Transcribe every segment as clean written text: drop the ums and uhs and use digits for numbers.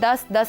10-10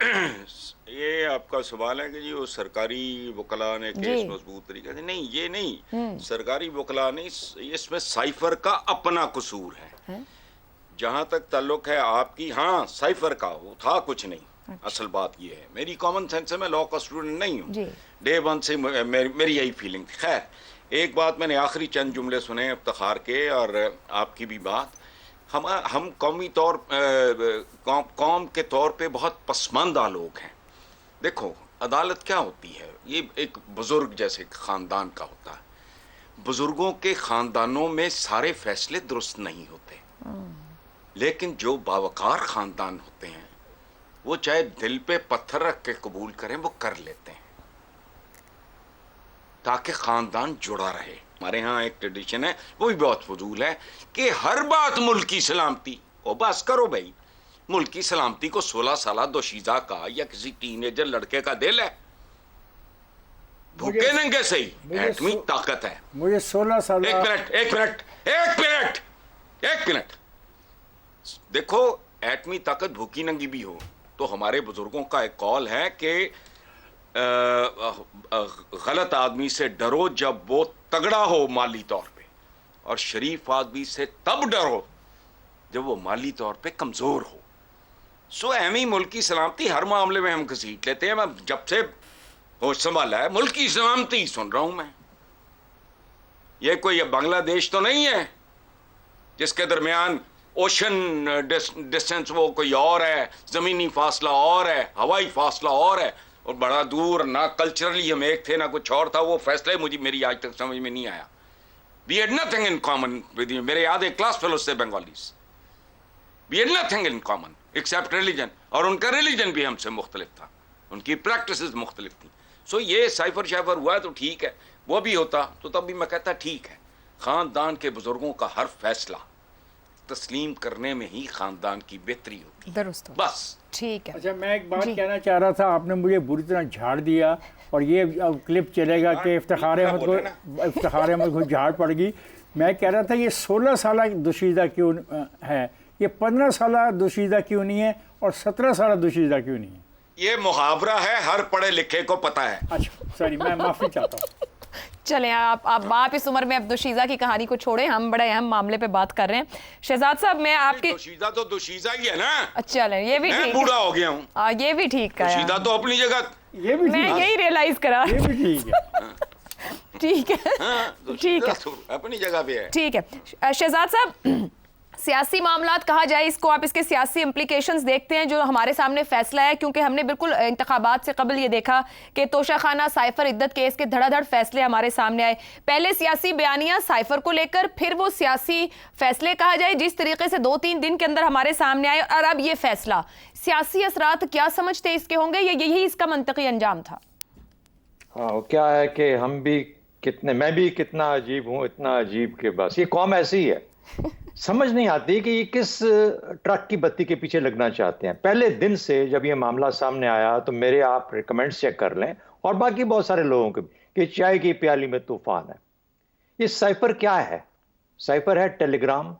یہ آپ کا سوال ہے کہ جی وہ سرکاری وکلاء نے کیس مضبوط طریقے سے، نہیں یہ نہیں، سرکاری وکلاء نہیں، اس میں سائفر کا اپنا قصور ہے جہاں تک تعلق ہے آپ کی. ہاں سائفر کا وہ تھا کچھ نہیں. اصل بات یہ ہے، میری کامن سینس سے میں لاء کا اسٹوڈنٹ نہیں ہوں، ڈے ون سے میری یہی فیلنگ تھی. خیر ایک بات میں نے آخری چند جملے سنے افتخار کے اور آپ کی بھی بات، ہم قومی طور قوم کے طور پہ بہت پسماندہ لوگ ہیں. دیکھو عدالت کیا ہوتی ہے، یہ ایک بزرگ جیسے خاندان کا ہوتا ہے. بزرگوں کے خاندانوں میں سارے فیصلے درست نہیں ہوتے، لیکن جو باوقار خاندان ہوتے ہیں وہ چاہے دل پہ پتھر رکھ کے قبول کریں وہ کر لیتے ہیں تاکہ خاندان جڑا رہے. ہمارے ہاں ایک ٹریڈیشن ہے وہ بھی بہت فضول ہے کہ ہر بات ملک کی سلامتی. او بس کرو بھائی، ملک کی سلامتی کو 16 سالہ دوشیزہ کا یا کسی ٹین ایجر لڑکے کا دل ہے؟ بھوکے ننگے سے ہی ایٹمی طاقت ہے. مجھے 16 سال. ایک منٹ دیکھو، ایٹمی طاقت بھوکی ننگی بھی ہو تو ہمارے بزرگوں کا ایک قول ہے کہ غلط آدمی سے ڈرو جب وہ تگڑا ہو مالی طور پہ، اور شریف آدمی سے تب ڈرو جب وہ مالی طور پہ کمزور ہو. سو اہمی ملک کی سلامتی ہر معاملے میں ہم گھسیٹ لیتے ہیں. میں جب سے ہوش سنبھالا ہے ملک کی سلامتی سن رہا ہوں میں. یہ کوئی بنگلہ دیش تو نہیں ہے جس کے درمیان اوشن ڈسٹینس وہ کوئی اور ہے، زمینی فاصلہ اور ہے، ہوائی فاصلہ اور ہے، اور بڑا دور. نہ کلچرلی ہم ایک تھے نہ کچھ اور تھا. وہ فیصلے میری آج تک سمجھ میں نہیں آیا. We had nothing in common with you. میرے یاد ہے کلاس فیلوز سے بنگالیز. We had nothing in common except religion. اور ان کا ریلیجن بھی ہم سے مختلف تھا، ان کی پریکٹسز مختلف تھیں. سو یہ سائفر شائفر ہوا ہے تو ٹھیک ہے، وہ بھی ہوتا تو تب بھی میں کہتا ٹھیک ہے. خاندان کے بزرگوں کا ہر فیصلہ تسلیم کرنے میں ہی خاندان کی بہتری ہوتی ہے. درست بس ٹھیک ہے. اچھا میں ایک بات کہنا چاہ رہا تھا، آپ نے مجھے بری طرح جھاڑ دیا، اور یہ کلپ چلے گا کہ افتخار احمد کو جھاڑ پڑ گئی. میں کہہ رہا تھا یہ 16 سالہ دوشیزہ کیوں ہے، یہ 15 سالہ دوشیزہ کیوں نہیں ہے، اور 17 سالہ دوشیزہ کیوں نہیں ہے؟ یہ محاورہ ہے، ہر پڑھے لکھے کو پتہ ہے. اچھا سوری، میں معافی چاہتا ہوں. چلیں آپ اس عمر میں اب دوشیزہ کی کہانی کو چھوڑیں، ہم بڑے اہم معاملے پہ بات کر رہے ہیں. شہزاد صاحب میں آپ کی دوشیزہ تو دوشیزہ ہی ہے نا. چلیں یہ بھی میں ٹھیک، بوڑھا ہو گیا ہوں. یہ بھی ٹھیک ہے، دوشیزہ تو اپنی جگہ یہ بھی میں یہی ریئلائز کرا. یہ بھی ٹھیک ہے. ٹھیک ہے ٹھیک ہے اپنی جگہ پہ ہے. ٹھیک ہے. شہزاد صاحب سیاسی معاملات کہا جائے اس کو، آپ اس کے سیاسی امپلیکیشنز دیکھتے ہیں جو ہمارے سامنے فیصلہ ہے، کیونکہ ہم نے بالکل انتخابات سے قبل یہ دیکھا کہ توشہ خانہ سائفر عدت کیس کے دھڑا دھڑ فیصلے ہمارے سامنے آئے. پہلے سیاسی بیانیاں سائفر کو لے کر، پھر وہ سیاسی فیصلے کہا جائے جس طریقے سے 2-3 دن کے اندر ہمارے سامنے آئے، اور اب یہ فیصلہ. سیاسی اثرات کیا سمجھتے اس کے ہوں گے، یا یہی اس کا منطقی انجام تھا؟ ہاں کیا ہے کہ ہم بھی میں بھی کتنا عجیب ہوں، اتنا عجیب کہ بس یہ قوم ایسی ہے، سمجھ نہیں آتی کہ یہ کس ٹرک کی بتی کے پیچھے لگنا چاہتے ہیں. پہلے دن سے جب یہ معاملہ سامنے آیا تو میرے آپ ریکمنڈز چیک کر لیں، اور باقی بہت سارے لوگوں کے بھی، کہ چائے کی پیالی میں طوفان ہے. یہ سائفر کیا ہے؟ سائفر ہے ٹیلی گرام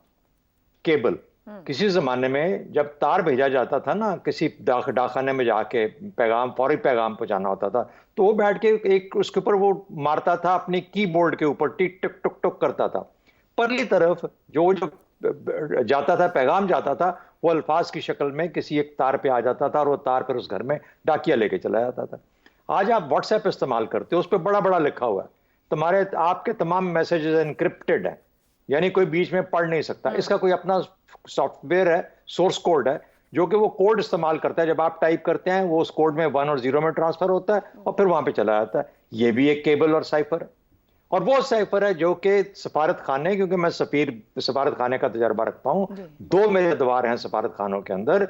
کیبل. کسی زمانے میں جب تار بھیجا جاتا تھا نا، کسی ڈاکخانے میں جا کے پیغام، فوری پیغام پہنچانا ہوتا تھا، تو وہ بیٹھ کے ایک اس کے اوپر وہ مارتا تھا اپنی کی بورڈ کے اوپر، ٹک ٹک ٹک ٹک کرتا تھا. پرلی طرف جو جاتا تھا، پیغام جاتا تھا، وہ الفاظ کی شکل میں کسی ایک تار پہ آ جاتا تھا، اور وہ تار پھر اس گھر میں ڈاکیا لے کے چلا جاتا تھا. آج آپ واٹس ایپ استعمال کرتے ہو، اس پہ بڑا بڑا لکھا ہوا ہے، آپ کے تمام میسیجز انکرپٹڈ ہیں، یعنی کوئی بیچ میں پڑھ نہیں سکتا. اس کا کوئی اپنا سافٹ ویئر ہے، سورس کوڈ ہے، جو کہ وہ کوڈ استعمال کرتا ہے. جب آپ ٹائپ کرتے ہیں وہ اس کوڈ میں 1 اور 0 میں ٹرانسفر ہوتا ہے، اور پھر وہاں پہ چلا جاتا ہے. یہ بھی ایک کیبل اور سائفر ہے. اور وہ سائفر ہے جو کہ سفارت خانے، کیونکہ میں سفارت خانے کا تجربہ رکھتا ہوں، 2 میرے ادوار ہیں سفارت خانوں کے اندر،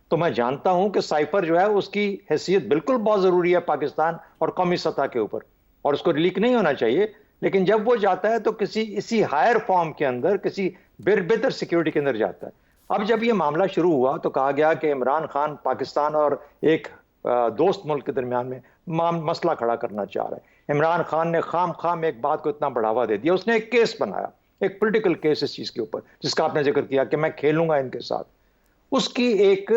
تو میں جانتا ہوں کہ سائفر جو ہے اس کی حیثیت بالکل بہت ضروری ہے پاکستان اور قومی سطح کے اوپر، اور اس کو لیک نہیں ہونا چاہیے. لیکن جب وہ جاتا ہے تو اسی ہائر فارم کے اندر، کسی بہتر سیکیورٹی کے اندر جاتا ہے. اب جب یہ معاملہ شروع ہوا تو کہا گیا کہ عمران خان پاکستان اور ایک دوست ملک کے درمیان میں مسئلہ کھڑا کرنا چاہ رہا ہے. عمران خان نے خام ایک بات کو اتنا بڑھاوا دے دیا، اس نے ایک کیس بنایا، ایک پولیٹیکل کیس اس چیز کے اوپر، جس کا آپ نے ذکر کیا کہ میں کھیلوں گا ان کے ساتھ. اس کی ایک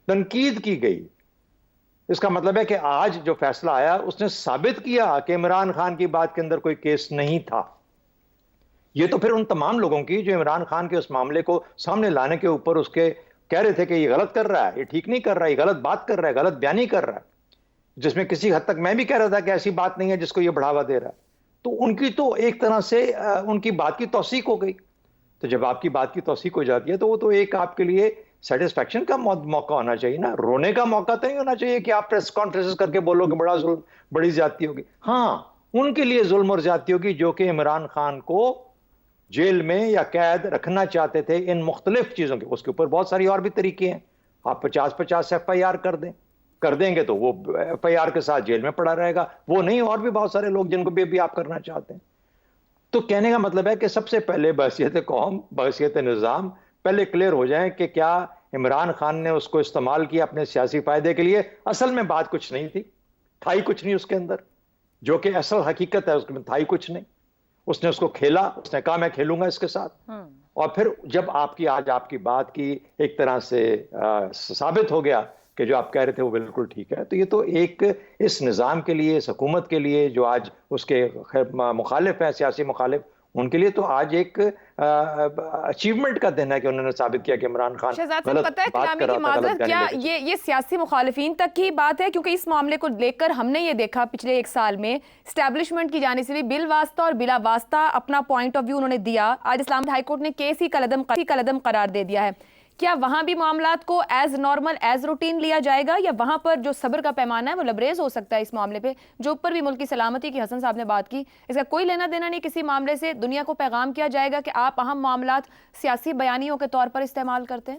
تنقید کی گئی اس کا مطلب ہے کہ آج جو فیصلہ آیا اس نے ثابت کیا کہ عمران خان کی بات کے اندر کوئی کیس نہیں تھا. یہ تو پھر ان تمام لوگوں کی جو عمران خان کے اس معاملے کو سامنے لانے کے اوپر اس کے کہہ رہے تھے کہ یہ غلط کر رہا ہے, یہ ٹھیک نہیں کر رہا ہے, یہ غلط بات کر رہا ہے, غلط بیانی کر رہا ہے, جس میں کسی حد تک میں بھی کہہ رہا تھا کہ ایسی بات نہیں ہے جس کو یہ بڑھاوا دے رہا ہے. تو ان کی تو ایک طرح سے ان کی بات کی توثیق ہو گئی. تو جب آپ کی بات کی توثیق ہو جاتی ہے تو وہ تو ایک آپ کے لیے سیٹسفیکشن کا موقع ہونا چاہیے نا, رونے کا موقع تو نہیں ہونا چاہیے کہ آپ پریس کانفرنس کر کے بولو کہ بڑا ظلم, بڑی زیادتی ہوگی. ہاں, ان کے لیے ظلم اور زیادتی ہوگی جو کہ عمران خان کو جیل میں یا قید رکھنا چاہتے تھے ان مختلف چیزوں کے. اس کے اوپر بہت ساری اور بھی طریقے ہیں. آپ 50 ایف آئی آر کر دیں گے تو وہ ایف آئی آر کے ساتھ جیل میں پڑا رہے گا. وہ نہیں, اور بھی بہت سارے لوگ جن کو بھی آپ کرنا چاہتے ہیں. تو کہنے کا مطلب ہے کہ سب سے پہلے بحیثیت قوم, بحیثیت نظام پہلے کلیئر ہو جائیں کہ کیا عمران خان نے اس کو استعمال کیا اپنے سیاسی فائدے کے لیے. اصل میں بات کچھ نہیں تھی, تھا ہی کچھ نہیں اس کے اندر, جو کہ اصل حقیقت ہے اس میں تھا ہی کچھ نہیں. اس نے اس کو کھیلا, اس نے کہا میں کھیلوں گا اس کے ساتھ. اور پھر جب آج آپ کی بات کی ایک طرح سے ثابت ہو گیا کہ جو آپ کہہ رہے تھے وہ بالکل ٹھیک ہے, تو یہ تو ایک اس نظام کے لیے, اس حکومت کے لیے جو آج اس کے مخالف ہیں, سیاسی مخالف, ان کے لیے تو آج ایک اچیومنٹ کا دن ہے کہ انہوں نے ثابت کیا کہ عمران خان شہزاد صاحب, پتہ ہے کلامی کی معذرت, کیا یہ سیاسی مخالفین تک کی بات ہے؟ کیونکہ اس معاملے کو لے کر ہم نے یہ دیکھا پچھلے ایک سال میں اسٹیبلشمنٹ کی جانب سے بھی بال واسطہ اور بلا واسطہ اپنا پوائنٹ آف ویو انہوں نے دیا. آج اسلام آباد ہائی کورٹ نے کیس ہی کالعدم قرار دے دیا ہے. کیا وہاں بھی معاملات کو ایز نارمل, ایز روٹین لیا جائے گا, یا وہاں پر جو صبر کا پیمانہ ہے وہ لبریز ہو سکتا ہے اس معاملے پہ, جو اوپر بھی ملک کی سلامتی کی حسن صاحب نے بات کی, اس کا کوئی لینا دینا نہیں کسی معاملے سے؟ دنیا کو پیغام کیا جائے گا کہ آپ اہم معاملات سیاسی بیانیوں کے طور پر استعمال کرتے ہیں.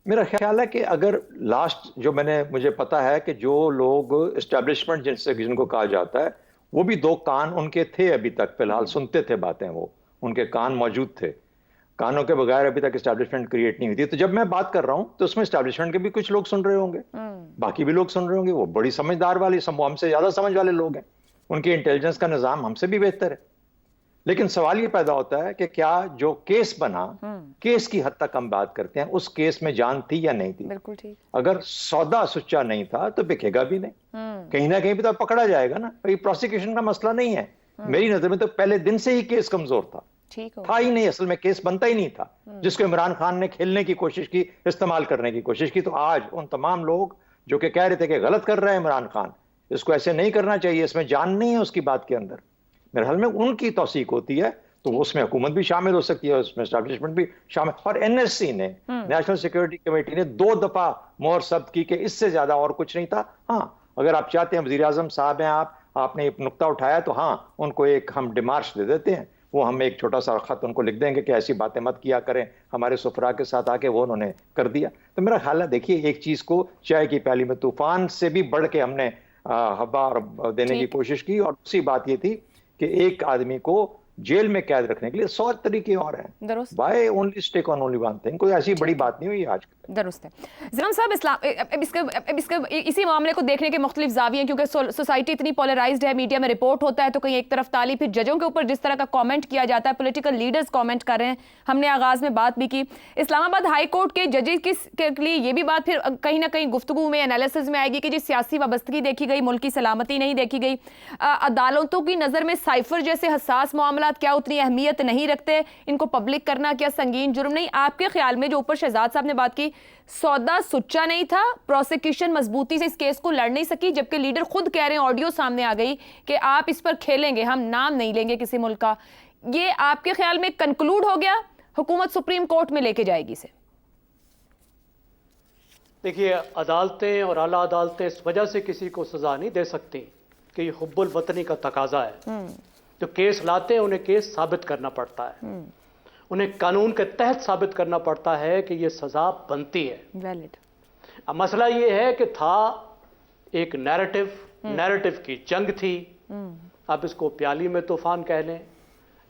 میرا خیال ہے کہ اگر لاسٹ جو مجھے پتا ہے کہ جو لوگ اسٹیبلشمنٹ جن کو کہا جاتا ہے, وہ بھی 2 کان ان کے تھے ابھی تک, فی الحال سنتے تھے باتیں, وہ ان کے کان موجود تھے. کانوں کے بغیر ابھی تک اسٹیبلشمنٹ کریٹ نہیں ہوئی تھی. تو جب میں بات کر رہا ہوں تو اس میں اسٹیبلشمنٹ کے بھی کچھ لوگ سن رہے ہوں گے, باقی بھی لوگ سن رہے ہوں گے. وہ بڑی سمجھدار والی, ہم سے زیادہ سمجھ والے لوگ ہیں, ان کے انٹیلیجنس کا نظام ہم سے بھی بہتر ہے. لیکن سوال یہ پیدا ہوتا ہے کہ کیا جو کیس بنا, کیس کی حد تک ہم بات کرتے ہیں, اس کیس میں جان تھی یا نہیں تھی؟ بالکل ٹھیک. اگر سودا سچا نہیں تھا تو بکے گا بھی نہیں, کہیں نہ کہیں بھی تو پکڑا جائے گا نا. پروسیکیوشن کا مسئلہ نہیں ہے میری نظر میں, تو پہلے دن سے ہی کیس کمزور تھا, تھا ہی نہیں, اصل میں کیس بنتا ہی نہیں تھا, جس کو عمران خان نے کھیلنے کی کوشش کی, استعمال کرنے کی کوشش کی. تو آج ان تمام لوگ جو کہ کہہ رہے تھے کہ غلط کر رہا ہے عمران خان, اس کو ایسے نہیں کرنا چاہیے, اس میں جان نہیں ہے اس کی بات کے اندر, میرے حال میں ان کی توثیق ہوتی ہے. تو اس میں حکومت بھی شامل ہو سکتی ہے, اس میں اسٹیبلشمنٹ بھی شامل. اور این ایس سی نے, نیشنل سیکورٹی کمیٹی نے 2 دفعہ مہر ثبت کی کہ اس سے زیادہ اور کچھ نہیں تھا. ہاں, اگر آپ چاہتے ہیں, وزیر اعظم صاحب ہیں آپ نے ایک نقطہ اٹھایا, تو ہاں ان کو ایک ہم ڈیمارش دے دیتے ہیں, وہ ہم ایک چھوٹا سا خط ان کو لکھ دیں گے کہ ایسی باتیں مت کیا کریں ہمارے سفراء کے ساتھ آ کے, وہ انہوں نے کر دیا. تو میرا خیال ہے, دیکھیے ایک چیز کو چائے کی پیالی میں طوفان سے بھی بڑھ کے ہم نے ہوا دینے کی کوشش کی. اور دوسری بات یہ تھی کہ ایک آدمی کو جیل میں قید رکھنے کے لیے 100 طریقے اور ہیں. Why only stick on only one thing? کوئی ایسی بڑی بات نہیں ہوئی آج. درست ہے. زلم صاحب, اسی معاملے کو دیکھنے کے مختلف زاویے ہیں, کیونکہ سوسائٹی اتنی پولرائزڈ ہے, میڈیا میں رپورٹ ہوتا ہے تو کہیں ایک طرف تالی, پھر ججوں کے اوپر جس طرح کا کامنٹ کیا جاتا ہے, پولیٹیکل لیڈرز کامنٹ کر رہے ہیں. ہم نے آغاز میں بات بھی کی, اسلام آباد ہائی کورٹ کے ججز کے لیے یہ بھی بات پھر کہیں نہ کہیں گفتگو میں, انالیسز میں آئے گی کہ جی سیاسی وابستگی دیکھی گئی, ملک کی سلامتی نہیں دیکھی گئی. عدالتوں کی نظر میں سائفر جیسے حساس معاملات کیا اتنی اہمیت نہیں رکھتے, ان کو پبلک کرنا کیا سنگین جرم نہیں؟ آپ کے خیال میں جو اوپر شہزاد صاحب نے بات کی, سودا سچا نہیں تھا, پروسیکیوشن مضبوطی سے اس کیس کو لڑ نہیں سکی, جبکہ لیڈر خود کہہ رہے ہیں, آڈیو سامنے آ گئی کہ آپ اس پر کھیلیں گے, ہم نام نہیں لیں گے کسی ملک کا. یہ آپ کے خیال میں کنکلوڈ ہو گیا, حکومت سپریم کورٹ میں لے کے جائے گی اسے؟ دیکھیے, عدالتیں اور اعلیٰ عدالتیں اس وجہ سے کسی کو سزا نہیں دے سکتی کہ یہ حب الوطنی کا تقاضا ہے. جو کیس لاتے ہیں انہیں کیس ثابت کرنا پڑتا ہے, انہیں قانون کے تحت ثابت کرنا پڑتا ہے کہ یہ سزا بنتی ہے. اب مسئلہ یہ ہے کہ تھا ایک نیریٹو کی جنگ تھی, اب اس کو پیالی میں طوفان کہہ لیں,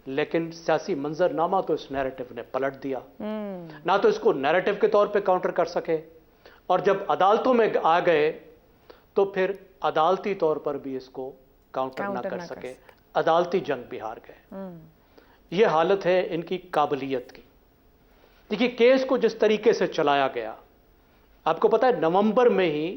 لیکن سیاسی منظر نامہ تو اس نیریٹو نے پلٹ دیا. نہ تو اس کو نیریٹو کے طور پہ کاؤنٹر کر سکے, اور جب عدالتوں میں آ گئے تو پھر عدالتی طور پر بھی اس کو کاؤنٹر نہ کر سکے, عدالتی جنگ بھی ہار گئے. یہ حالت ہے ان کی قابلیت کی. دیکھیے, کیس کو جس طریقے سے چلایا گیا, آپ کو پتا ہے نومبر میں ہی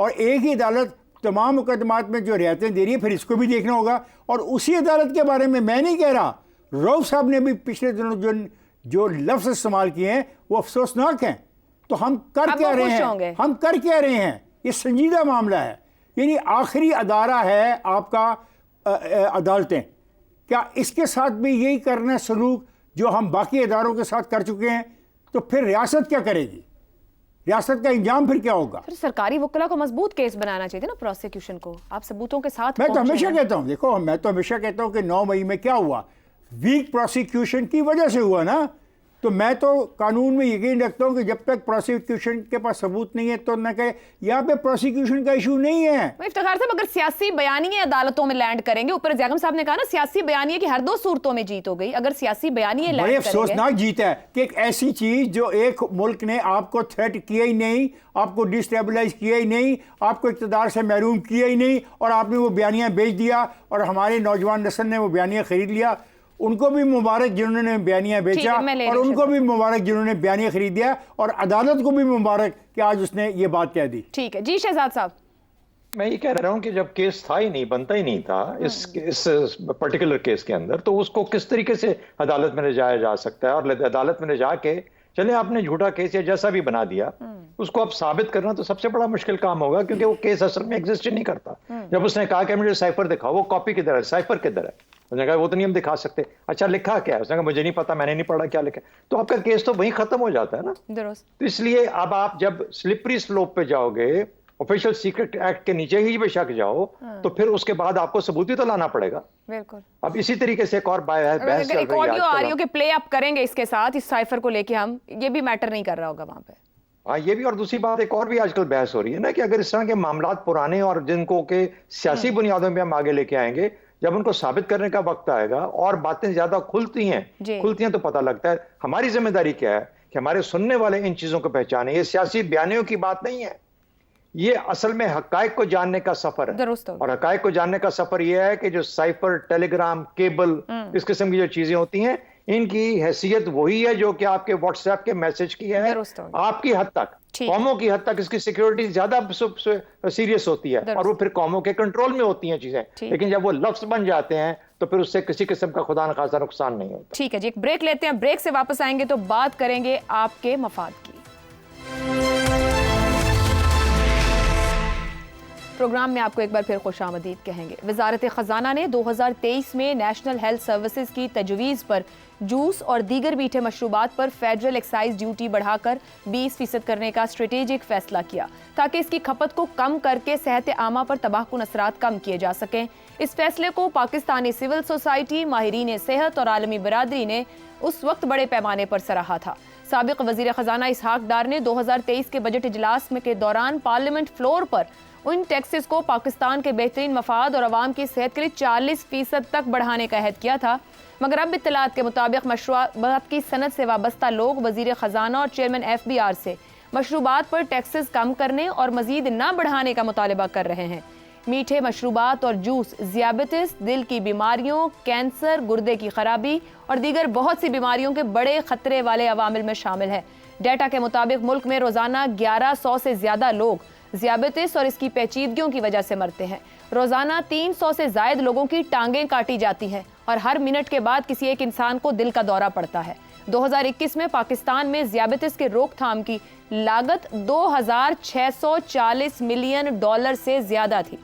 اور ایک ہی عدالت تمام مقدمات میں جو رعایتیں دے رہی ہے، پھر اس کو بھی دیکھنا ہوگا. اور اسی عدالت کے بارے میں نہیں کہہ رہا، رؤف صاحب نے بھی پچھلے دنوں جو لفظ استعمال کیے ہیں وہ افسوسناک ہیں. تو ہم کر کیا رہے ہیں؟ یہ سنجیدہ معاملہ ہے. یعنی آخری ادارہ ہے آپ کا عدالتیں، کیا اس کے ساتھ بھی یہی کرنا سلوک جو ہم باقی اداروں کے ساتھ کر چکے ہیں؟ تو پھر ریاست کیا کرے گی؟ ریاست کا انجام پھر کیا ہوگا؟ پھر سرکاری وکلا کو مضبوط کیس بنانا چاہیے نا پروسیکیوشن کو. آپ ثبوتوں کے ساتھ میں تو ہمیشہ کہتا ہوں، دیکھو میں تو ہمیشہ کہتا ہوں کہ 9 مئی میں کیا ہوا؟ ویک پروسیکیوشن کی وجہ سے ہوا نا. تو میں تو قانون میں یقین رکھتا ہوں کہ جب تک پروسیکیوشن کے پاس ثبوت نہیں ہے تو نہ کہ یہاں پہ پروسیکیوشن کا ایشو نہیں ہے. افتخار صاحب اگر سیاسی بیانیے عدالتوں میں لینڈ کریں گے، اوپر زیغم صاحب نے کہا نا سیاسی بیانیے کی ہر 2 صورتوں میں جیت ہو گئی. اگر سیاسی بیانیے لینڈ بڑے کریں گے، افسوسناک جیت ہے کہ ایک ایسی چیز جو ایک ملک نے آپ کو تھریٹ کیا ہی نہیں، آپ کو ڈسٹیبلائز کیا ہی نہیں، آپ کو اقتدار سے محروم کیا ہی نہیں، اور آپ نے وہ بیانیہ بیچ دیا اور ہمارے نوجوان نسل نے وہ بیانیہ خرید لیا. ان کو بھی مبارک جنہوں نے بیانیہ بیچا، اور ان کو بھی مبارک جنہوں نے بیانیہ خرید دیا، اور عدالت کو بھی مبارک کہ آج اس نے یہ بات کہہ دی. ٹھیک ہے جی شہزاد صاحب. میں یہ کہہ رہا ہوں کہ جب کیس تھا ہی نہیں، بنتا ہی نہیں تھا اس پرٹیکولر کیس کے اندر، تو اس کو کس طریقے سے عدالت میں لے جایا جا سکتا ہے؟ اور عدالت میں لے جا کے چلے آپ نے جھوٹا کیس یا جیسا بھی بنا دیا، اس کو اب ثابت کرنا تو سب سے بڑا مشکل کام ہوگا، کیونکہ وہ کیس اصل میں ایگزسٹ ہی نہیں کرتا. جب اس نے کہا کہ مجھے سائفر دکھاؤ، وہ کاپی کدھر ہے، سائفر کدھر ہے؟ اس نے کہا وہ تو نہیں ہم دکھا سکتے. اچھا لکھا کیا ہے؟ اس نے کہا مجھے نہیں پتا، میں نے نہیں پڑھا کیا لکھا. تو آپ کا کیس تو وہیں ختم ہو جاتا ہے نا. درست. تو اس لیے اب آپ جب سلپری سلوپ پہ جاؤ گے، آفیشل سیکرٹ ایکٹ کے نیچے ہی بے شک جاؤ، تو پھر اس کے بعد آپ کو ثبوت بھی تو لانا پڑے گا. بالکل. اب اسی طریقے سے ایک اور بحث چل رہی ہے آڈیو آ رہی ہو کہ پلے اپ کریں گے اس کے ساتھ، اس سائفر کو لے کے ہم، یہ بھی میٹر نہیں کر رہا ہوگا وہاں پہ. ہاں یہ بھی. اور دوسری بات ایک اور بھی آج کل بحث ہو رہی ہے نا کہ اگر اس طرح کے معاملات پرانے اور جن کو کہ سیاسی بنیادوں پہ ہم آگے لے کے آئیں گے، جب ان کو ثابت کرنے کا وقت آئے گا اور باتیں زیادہ کھلتی ہیں تو پتہ لگتا ہے. ہماری ذمہ داری کیا ہے کہ ہمارے سننے والے ان چیزوں کو پہچانیں. یہ سیاسی بیانیوں کی بات نہیں ہے، یہ اصل میں حقائق کو جاننے کا سفر ہے. اور حقائق کو جاننے کا سفر یہ ہے کہ جو سائفر، ٹیلی گرام، کیبل، اس قسم کی جو چیزیں ہوتی ہیں، ان کی حیثیت وہی ہے جو کہ آپ کے واٹس ایپ کے میسج کی ہے. آپ کی حد تک، قوموں کی حد تک اس کی سیکیورٹی زیادہ سیریس ہوتی ہے، اور وہ پھر قوموں کے کنٹرول میں ہوتی ہیں چیزیں. لیکن جب وہ لفظ بن جاتے ہیں تو پھر اس سے کسی قسم کا خدا نخواستہ نقصان نہیں ہوتا. ٹھیک ہے جی، ایک بریک لیتے ہیں، بریک سے واپس آئیں گے تو بات کریں گے آپ کے مفاد کی. پروگرام میں آپ کو ایک بار پھر خوش آمدید کہیں گے. وزارت خزانہ نے 2023 میں نیشنل ہیلتھ سروسز کی تجویز پر جوس اور دیگر میٹھے مشروبات پر فیڈرل ایکسائز ڈیوٹی بڑھا کر 20% کرنے کا اسٹریٹجک فیصلہ کیا تاکہ اس کی کھپت کو کم کر کے صحت عامہ پر تباہ کن اثرات کم کیے جا سکیں. اس فیصلے کو پاکستانی سول سوسائٹی، ماہرین صحت اور عالمی برادری نے اس وقت بڑے پیمانے پر سراہا تھا. سابق وزیر خزانہ اسحاق ڈار نے 2023 کے بجٹ اجلاس میں کے دوران پارلیمنٹ فلور پر ان ٹیکسز کو پاکستان کے بہترین مفاد اور عوام کی صحت کے لیے 40% تک بڑھانے کا عہد کیا تھا. مگر اب اطلاعات کے مطابق مشروبات کی صنعت سے وابستہ لوگ وزیر خزانہ اور چیئرمین FBR سے مشروبات پر ٹیکسز کم کرنے اور مزید نہ بڑھانے کا مطالبہ کر رہے ہیں. میٹھے مشروبات اور جوس ذیابیطس، دل کی بیماریوں، کینسر، گردے کی خرابی اور دیگر بہت سی بیماریوں کے بڑے خطرے والے عوامل میں شامل ہے. ڈیٹا کے مطابق ملک میں روزانہ 1100 سے زیادہ لوگ ذیابیطس اور اس کی پیچیدگیوں کی وجہ سے مرتے ہیں. روزانہ 300 سے زائد لوگوں کی ٹانگیں کاٹی جاتی ہیں اور ہر منٹ کے بعد کسی ایک انسان کو دل کا دورہ پڑتا ہے. 2021 میں پاکستان میں ذیابیطس کے روک تھام کی لاگت $2640 ملین سے زیادہ تھی.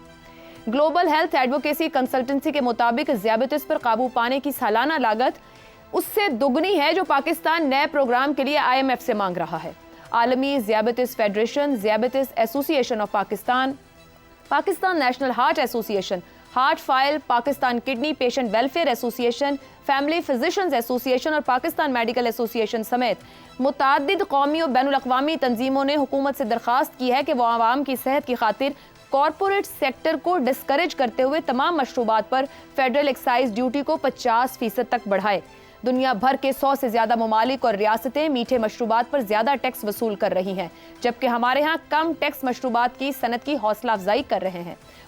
گلوبل ہیلتھ ایڈوکیسی کنسلٹنسی کے مطابق ذیابیطس پر قابو پانے کی سالانہ لاگت اس سے دگنی ہے جو پاکستان نئے پروگرام کے لیے IMF سے مانگ رہا ہے. عالمی ذیابیطس فیڈریشن، ذیابیطس ایسوسی ایشن of Pakistan, Pakistan national heart ایسوسی ایشن، heart file, Pakistan kidney patient welfare ایسوسی ایشن، فیملی فزیشنز ایسوسی ایشن اور پاکستان میڈیکل ایسوسی ایشن سمیت متعدد قومی اور بین الاقوامی تنظیموں نے حکومت سے درخواست کی ہے کہ وہ عوام کی صحت کی خاطر کارپوریٹ سیکٹر کو ڈسکریج کرتے ہوئے تمام مشروبات پر فیڈرل ایکسائز ڈیوٹی کو 50% تک بڑھائے. دنیا بھر کے 100 سے زیادہ ممالک اور ریاستیں میٹھے مشروبات پر زیادہ ٹیکس وصول کر رہی ہیں، جبکہ ہمارے ہاں کم ٹیکس مشروبات کی صنعت کی حوصلہ افزائی کر رہے ہیں.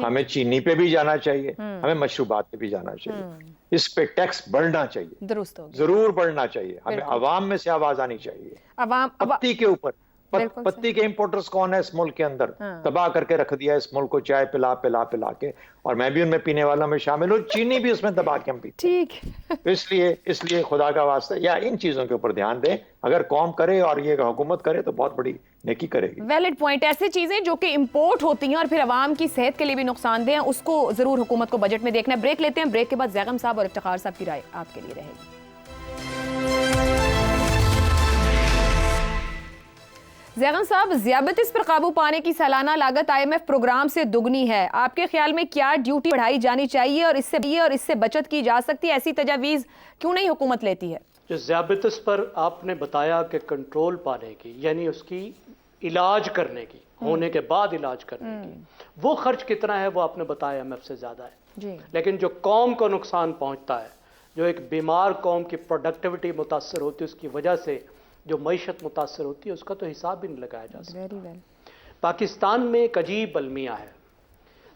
ہمیں چینی پہ بھی جانا چاہیے, ہمیں مشروبات پہ بھی جانا چاہیے, اس پہ ٹیکس بڑھنا چاہیے, درست ہو گیا. ضرور بڑھنا چاہیے, ہمیں عوام میں سے آواز آنی چاہیے. عوام پتی کے اوپر, پتی کے امپورٹرز کون ہے اس ملک کے اندر, تباہ کر کے رکھ دیا اس ملک کو, چائے پلا پلا پلا کے, اور میں بھی ان میں پینے والا میں شامل ہوں, چینی بھی اس میں دبا کے ہم پیتے ہیں. ٹھیک. تو اس لیے خدا کا واسطہ یا ان چیزوں کے اوپر دھیان دیں. اگر قوم کرے اور یہ حکومت کرے تو بہت بڑی نیکی کرے گی. Valid point. ایسے چیزیں جو کہ امپورٹ ہوتی ہیں اور پھر عوام کی صحت کے لیے بھی نقصان دہ ہیں, اس کو ضرور حکومت کو بجٹ میں دیکھنا ہے. بریک لیتے ہیں, بریک کے بعد زیغم صاحب اور افتخار صاحب کی رائے آپ کے لیے رہے گی. زیغم صاحب, ذیابیطس پر قابو پانے کی سالانہ لاگت IMF پروگرام سے دگنی ہے. آپ کے خیال میں کیا ڈیوٹی بڑھائی جانی چاہیے اور اس سے بچت کی جا سکتی ہے؟ ایسی تجاویز کیوں نہیں حکومت لیتی ہے؟ جو ذیابیطس پر آپ نے بتایا کہ کنٹرول پانے کی, یعنی اس کی علاج کرنے کی, ہونے کے بعد علاج کرنے کی, وہ خرچ کتنا ہے وہ آپ نے بتایا IMF سے زیادہ ہے. لیکن جو قوم کو نقصان پہنچتا ہے, جو ایک بیمار قوم کی پروڈکٹیوٹی متاثر ہوتی ہے, اس کی وجہ سے جو معیشت متاثر ہوتی ہے, اس کا تو حساب بھی نہیں لگایا جا سکتا. پاکستان میں ایک عجیب المیہ ہے.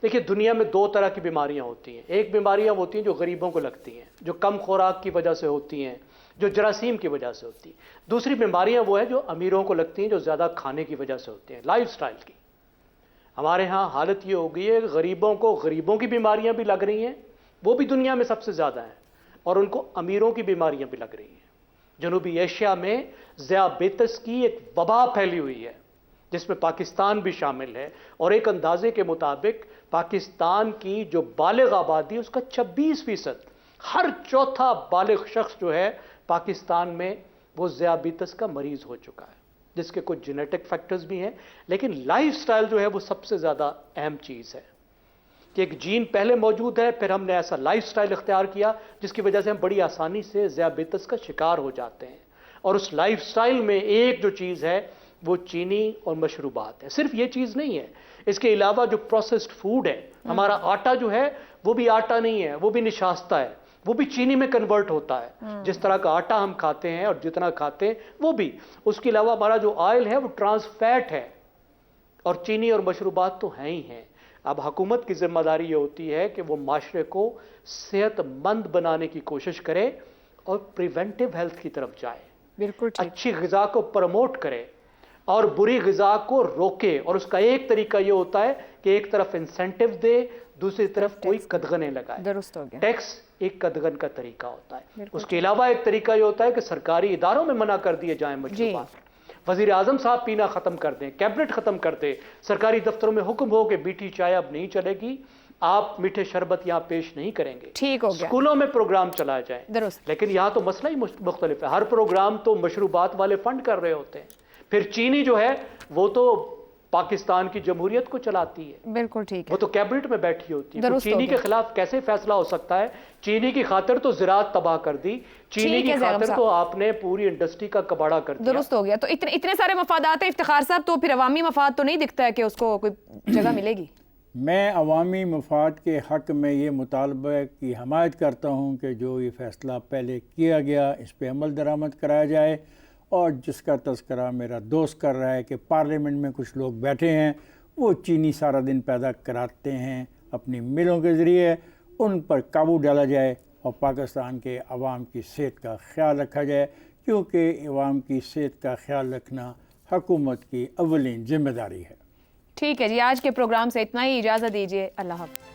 دیکھیے, دنیا میں دو طرح کی بیماریاں ہوتی ہیں. ایک بیماریاں ہوتی ہیں جو غریبوں کو لگتی ہیں, جو کم خوراک کی وجہ سے ہوتی ہیں, جو جراثیم کی وجہ سے ہوتی ہیں. دوسری بیماریاں وہ ہیں جو امیروں کو لگتی ہیں, جو زیادہ کھانے کی وجہ سے ہوتی ہیں, لائف سٹائل کی. ہمارے ہاں حالت یہ ہو گئی ہے کہ غریبوں کو غریبوں کی بیماریاں بھی لگ رہی ہیں, وہ بھی دنیا میں سب سے زیادہ ہیں, اور ان کو امیروں کی بیماریاں بھی لگ رہی ہیں. جنوبی ایشیا میں ذیابیطس کی ایک وبا پھیلی ہوئی ہے, جس میں پاکستان بھی شامل ہے, اور ایک اندازے کے مطابق پاکستان کی جو بالغ آبادی اس کا 26%, ہر چوتھا بالغ شخص جو ہے پاکستان میں وہ ذیابیطس کا مریض ہو چکا ہے, جس کے کچھ جینیٹک فیکٹرز بھی ہیں. لیکن لائف سٹائل جو ہے وہ سب سے زیادہ اہم چیز ہے, کہ ایک جین پہلے موجود ہے, پھر ہم نے ایسا لائف سٹائل اختیار کیا جس کی وجہ سے ہم بڑی آسانی سے ذیابیطس کا شکار ہو جاتے ہیں. اور اس لائف سٹائل میں ایک جو چیز ہے وہ چینی اور مشروبات ہے. صرف یہ چیز نہیں ہے, اس کے علاوہ جو پروسیسڈ فوڈ ہے, ہمارا آٹا جو ہے وہ بھی آٹا نہیں ہے, وہ بھی نشاستہ ہے, وہ بھی چینی میں کنورٹ ہوتا ہے. جس طرح کا آٹا ہم کھاتے ہیں اور جتنا کھاتے ہیں وہ بھی. اس کے علاوہ ہمارا جو آئل ہے وہ ٹرانس فیٹ ہے, اور چینی اور مشروبات تو ہیں ہی ہیں. اب حکومت کی ذمہ داری یہ ہوتی ہے کہ وہ معاشرے کو صحت مند بنانے کی کوشش کرے اور پریونٹیو ہیلتھ کی طرف جائے. بالکل اچھی غذا کو پروموٹ کرے اور بری غذا کو روکے. اور اس کا ایک طریقہ یہ ہوتا ہے کہ ایک طرف انسینٹیو دے, دوسری طرف کوئی قدغنیں لگائے. درست ہو گیا. ٹیکس ایک قدغن کا طریقہ ہوتا ہے. اس کے علاوہ ایک طریقہ یہ ہوتا ہے کہ سرکاری اداروں میں منع کر دیے جائیں مشروبات. وزیر اعظم صاحب پینا ختم کر دیں, کیبنٹ ختم کر دے, سرکاری دفتروں میں حکم ہو کہ میٹھی چائے اب نہیں چلے گی, آپ میٹھے شربت یہاں پیش نہیں کریں گے. ٹھیک ہو گیا. اسکولوں میں پروگرام چلائے جائیں. درست. لیکن یہاں تو مسئلہ ہی مختلف ہے. ہر پروگرام تو مشروبات والے فنڈ کر رہے ہوتے ہیں. پھر چینی جو ہے وہ تو پاکستان کی جمہوریت کو چلاتی ہے. بالکل ٹھیک ہے. وہ تو کیبنٹ میں بیٹھی ہوتی ہے. چینی کے خلاف کیسے فیصلہ ہو سکتا ہے؟ چینی کی خاطر تو زراعت تباہ کر دی, چینی کی خاطر تو آپ نے پوری انڈسٹری کا کباڑا کر دیا. درست ہو گیا. تو اتنے سارے مفادات ہیں افتخار صاحب, تو پھر عوامی مفاد تو نہیں دکھتا ہے کہ اس کو کوئی جگہ ملے گی؟ میں عوامی مفاد کے حق میں یہ مطالبہ کی حمایت کرتا ہوں کہ جو یہ فیصلہ پہلے کیا گیا اس پہ عمل درآمد کرایا جائے. اور جس کا تذکرہ میرا دوست کر رہا ہے کہ پارلیمنٹ میں کچھ لوگ بیٹھے ہیں, وہ چینی سارا دن پیدا کراتے ہیں اپنی ملوں کے ذریعے, ان پر قابو ڈالا جائے اور پاکستان کے عوام کی صحت کا خیال رکھا جائے, کیونکہ عوام کی صحت کا خیال رکھنا حکومت کی اولین ذمہ داری ہے. ٹھیک ہے جی, آج کے پروگرام سے اتنا ہی. اجازت دیجیے. اللہ حافظ.